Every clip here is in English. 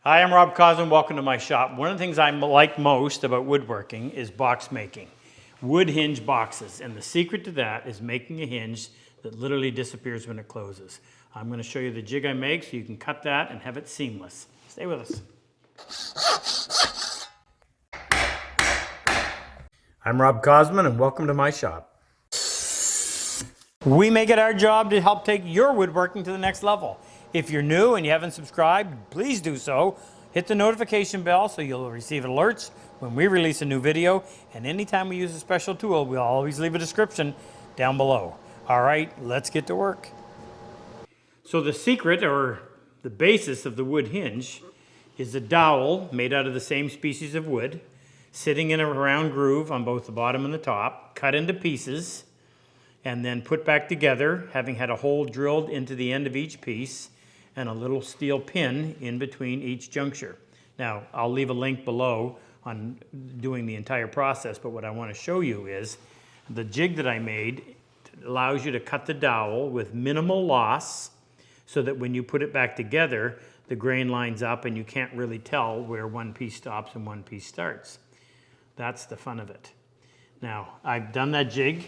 Hi, I'm Rob Cosman. Welcome to my shop. One of the things I like most about woodworking is box making. Wood hinge boxes. And the secret to that is making a hinge that literally disappears when it closes. I'm going to show you the jig I make so you can cut that and have it seamless. Stay with us. I'm Rob Cosman and welcome to my shop. We make it our job to help take your woodworking to the next level. If you're new and you haven't subscribed, please do so. Hit the notification bell so you'll receive alerts when we release a new video. And anytime we use a special tool, we'll always leave a description down below. All right, let's get to work. So the secret, or the basis of the wood hinge, is a dowel made out of the same species of wood, sitting in a round groove on both the bottom and the top, cut into pieces, and then put back together, having had a hole drilled into the end of each piece and a little steel pin in between each juncture. Now, I'll leave a link below on doing the entire process, but what I want to show you is the jig that I made allows you to cut the dowel with minimal loss so that when you put it back together, the grain lines up and you can't really tell where one piece stops and one piece starts. That's the fun of it. Now, I've done that jig.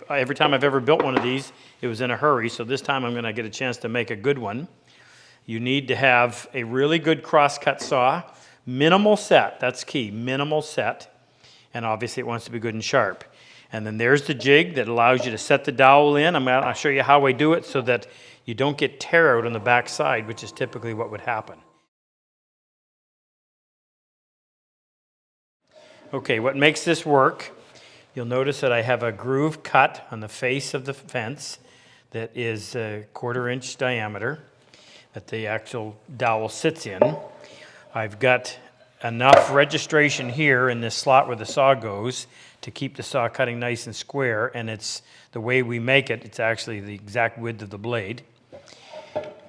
Every time I've ever built one of these, it was in a hurry, so this time I'm going to get a chance to make a good one. You need to have a really good crosscut saw, minimal set, that's key, minimal set, and obviously it wants to be good and sharp. And then there's the jig that allows you to set the dowel in. I'll show you how I do it so that you don't get tear out on the back side, which is typically what would happen. Okay, what makes this work? You'll notice that I have a groove cut on the face of the fence that is a 1/4 inch diameter that the actual dowel sits in. I've got enough registration here in this slot where the saw goes to keep the saw cutting nice and square, and it's the way we make it, it's actually the exact width of the blade.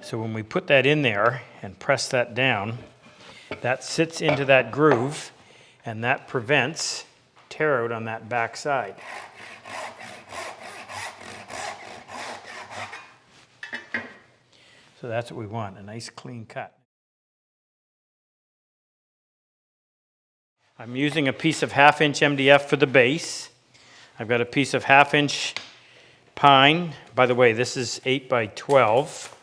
So when we put that in there and press that down, that sits into that groove, and that prevents tear out on that back side. So that's what we want, a nice clean cut. I'm using a piece of 1/2 inch MDF for the base. I've got a piece of 1/2 inch pine. By the way, this is 8 by 12.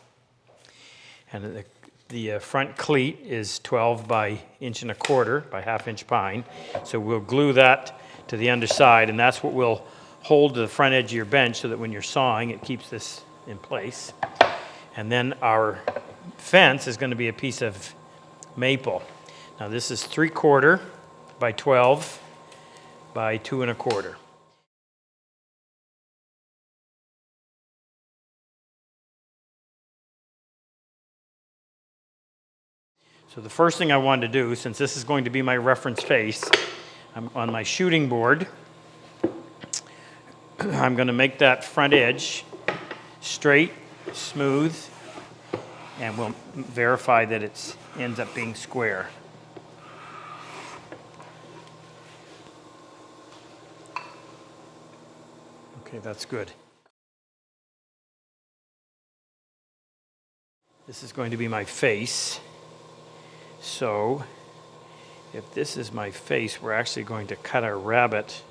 And the front cleat is 12 by 1.25 inch by 1/2 inch pine. So we'll glue that to the underside, and that's what will hold the front edge of your bench so that when you're sawing, it keeps this in place. And then our fence is going to be a piece of maple. Now this is 3/4 by 12 by 2.25. So the first thing I wanted to do, since this is going to be my reference face, I'm on my shooting board. I'm going to make that front edge straight, smooth, and we'll verify that it ends up being square. Okay, that's good. This is going to be my face. So if this is my face, we're actually going to cut our rabbit.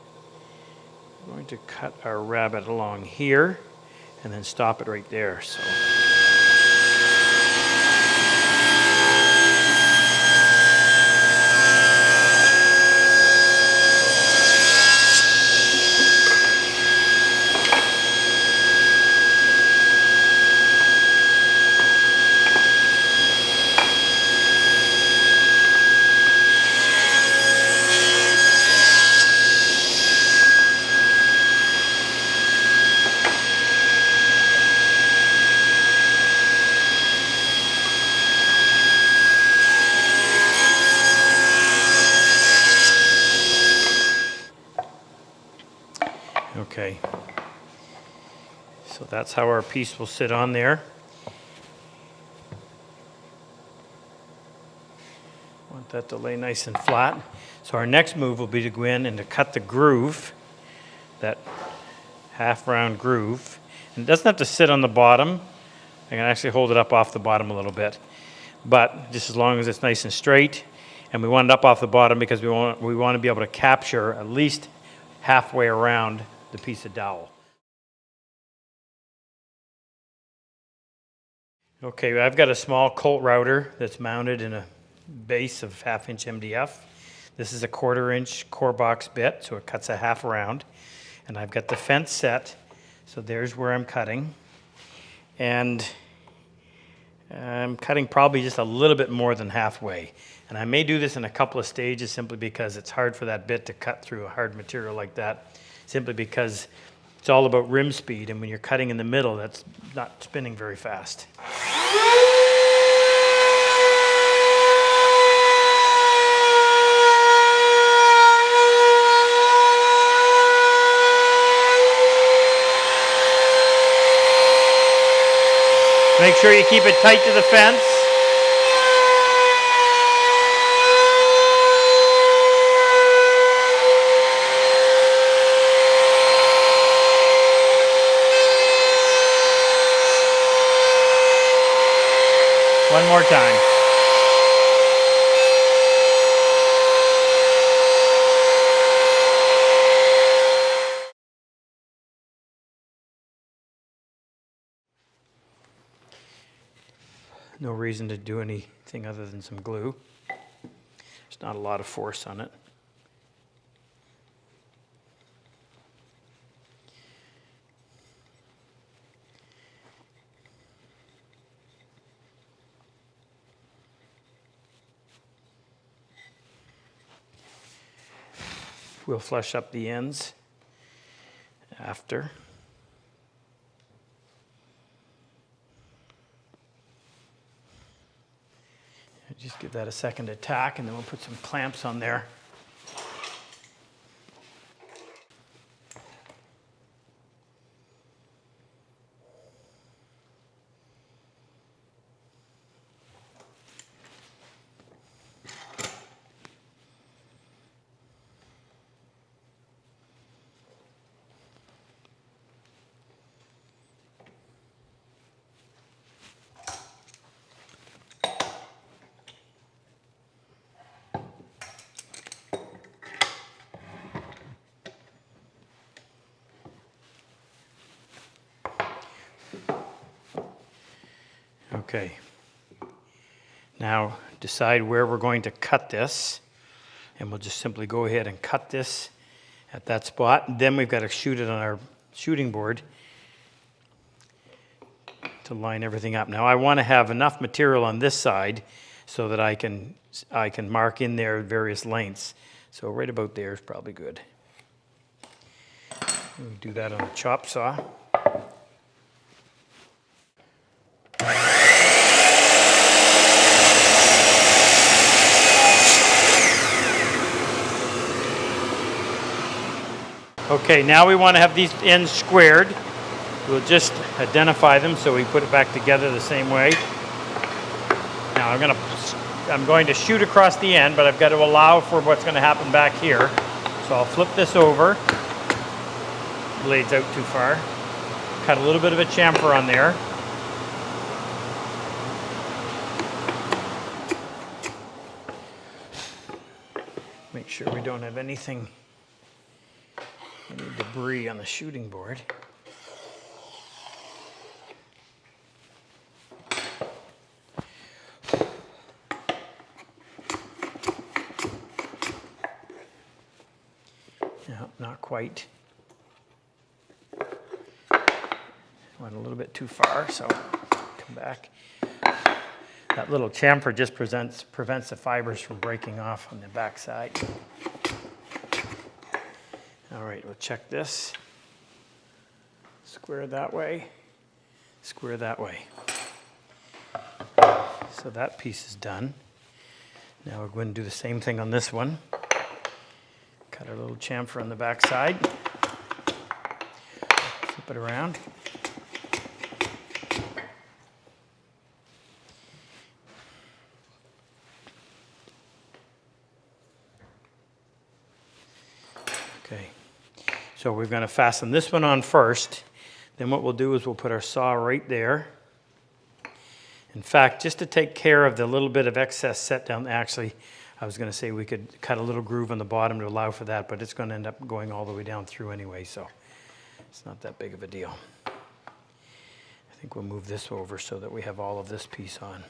We're going to cut our rabbit along here and then stop it right there. So. Okay, so that's how our piece will sit on there. Want that to lay nice and flat. So our next move will be to go in and to cut the groove, that half round groove. And it doesn't have to sit on the bottom. I can actually hold it up off the bottom a little bit. but just as long as it's nice and straight. And we want it up off the bottom because we want to be able to capture at least halfway around the piece of dowel. Okay, I've got a small Colt router that's mounted in a base of 1/2 inch MDF. This is a 1/4 inch core box bit, so it cuts a half around. And I've got the fence set, so there's where I'm cutting. And I'm cutting probably just a little bit more than halfway. And I may do this in a couple of stages simply because it's hard for that bit to cut through a hard material like that, simply because it's all about rim speed, and when you're cutting in the middle, that's not spinning very fast. Make sure you keep it tight to the fence. One more time. No reason to do anything other than some glue. There's not a lot of force on it. We'll flush up the ends after. Just give that a second to tack, and then we'll put some clamps on there. Okay, now decide where we're going to cut this, and we'll just simply go ahead and cut this at that spot. And then we've got to shoot it on our shooting board to line everything up. Now I want to have enough material on this side so that I can mark in there various lengths. So right about there is probably good. We do that on a chop saw. Okay, now we want to have these ends squared. We'll just identify them so we put it back together the same way. Now I'm going to shoot across the end, but I've got to allow for what's going to happen back here. So I'll flip this over. Blade's out too far. Cut a little bit of a chamfer on there. Make sure we don't have any debris on the shooting board. No, not quite. Went a little bit too far, so come back. That little chamfer just prevents the fibers from breaking off on the back side. All right, we'll check this. Square that way, square that way. So that piece is done. Now we're going to do the same thing on this one. Cut our little chamfer on the back side. Flip it around. Okay. So we're going to fasten this one on first. Then what we'll do is we'll put our saw right there. In fact, just to take care of the little bit of excess set down, actually, I was going to say we could cut a little groove on the bottom to allow for that, but it's going to end up going all the way down through anyway, so it's not that big of a deal. I think we'll move this over so that we have all of this piece on.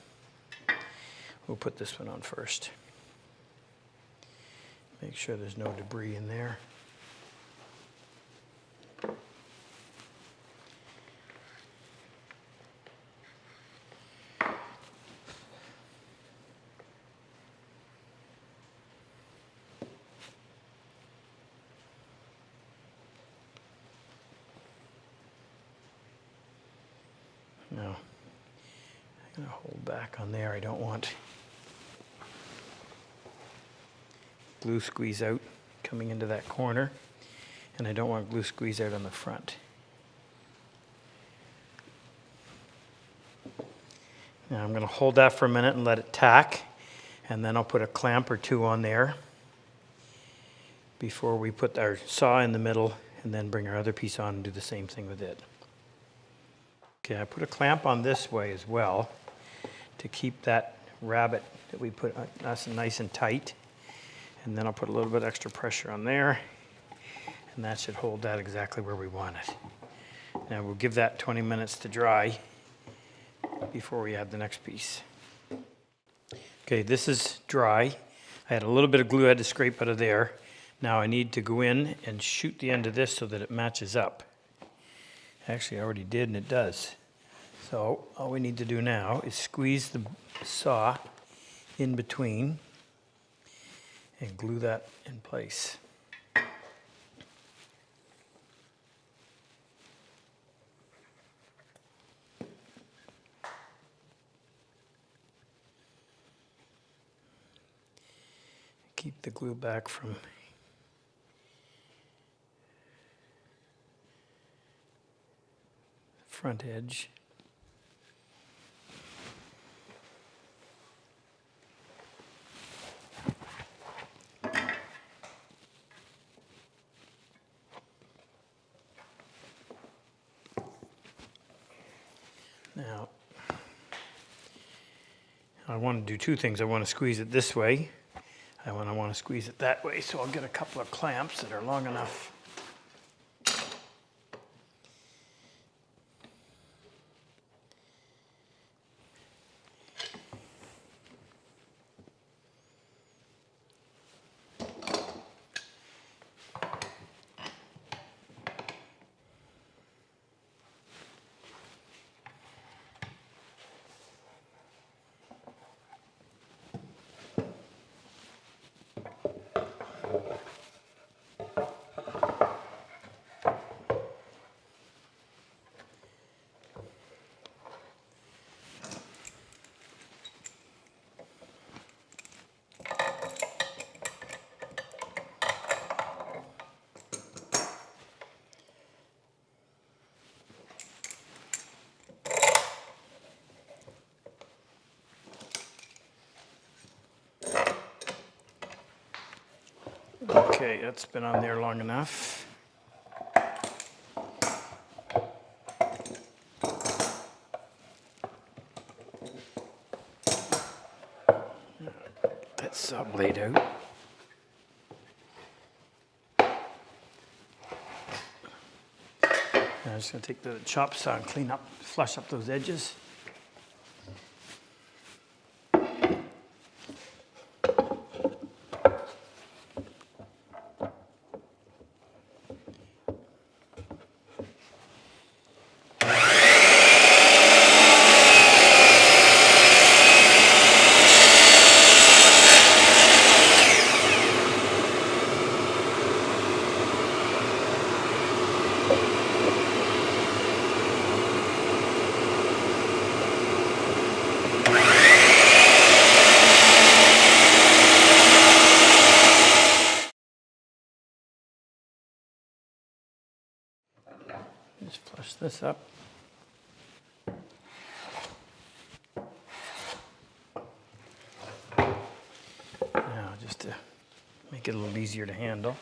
We'll put this one on first. Make sure there's no debris in there. No, I'm going to hold back on there. I don't want glue squeeze out coming into that corner, and I don't want glue squeeze out on the front. Now I'm going to hold that for a minute and let it tack, and then I'll put a clamp or two on there before we put our saw in the middle and then bring our other piece on and do the same thing with it. Okay, I put a clamp on this way as well to keep that rabbet that we put nice and tight. And then I'll put a little bit extra pressure on there, and that should hold that exactly where we want it. Now we'll give that 20 minutes to dry before we add the next piece. Okay, this is dry. I had a little bit of glue I had to scrape out of there. Now I need to go in and shoot the end of this so that it matches up. Actually, I already did, and it does. So all we need to do now is squeeze the saw in between and glue that in place. Keep the glue back from front edge. Now, I want to do two things. I want to squeeze it this way, and I want to squeeze it that way, so I'll get a couple of clamps that are long enough. Okay, that's been on there long enough. That saw blade out. I'm just going to take the chop saw and clean up, flush up those edges. Just flush this up. Now, just to make it a little easier to handle.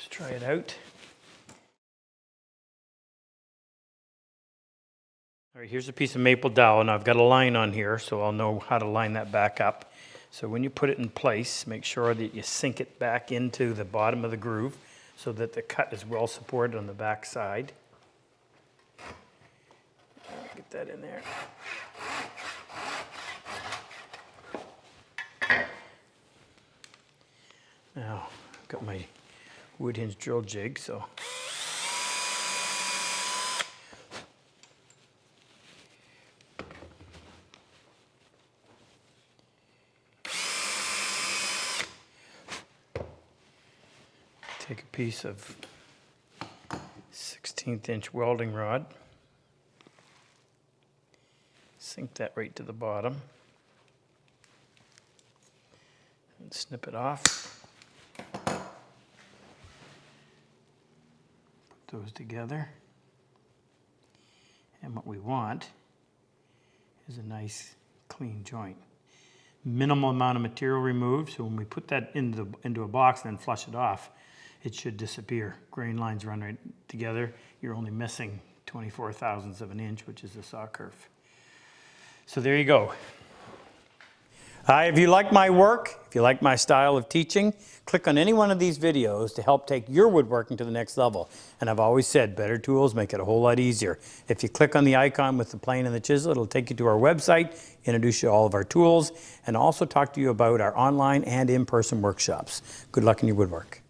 Let's try it out. All right, here's a piece of maple dowel, and I've got a line on here, so I'll know how to line that back up. So when you put it in place, make sure that you sink it back into the bottom of the groove so that the cut is well supported on the back side. Get that in there. Now, I've got my wood hinge drill jig, so take a piece of 1/16 inch welding rod, sink that right to the bottom, and snip it off. Put those together. And what we want is a nice clean joint. Minimal amount of material removed, so when we put that into a box and then flush it off, it should disappear. Grain lines run right together. You're only missing 24 thousandths of an inch, which is the saw curve. So there you go. If you like my work, if you like my style of teaching, click on any one of these videos to help take your woodworking to the next level. And I've always said, better tools make it a whole lot easier. If you click on the icon with the plane and the chisel, it'll take you to our website, introduce you to all of our tools, and also talk to you about our online and in-person workshops. Good luck in your woodwork.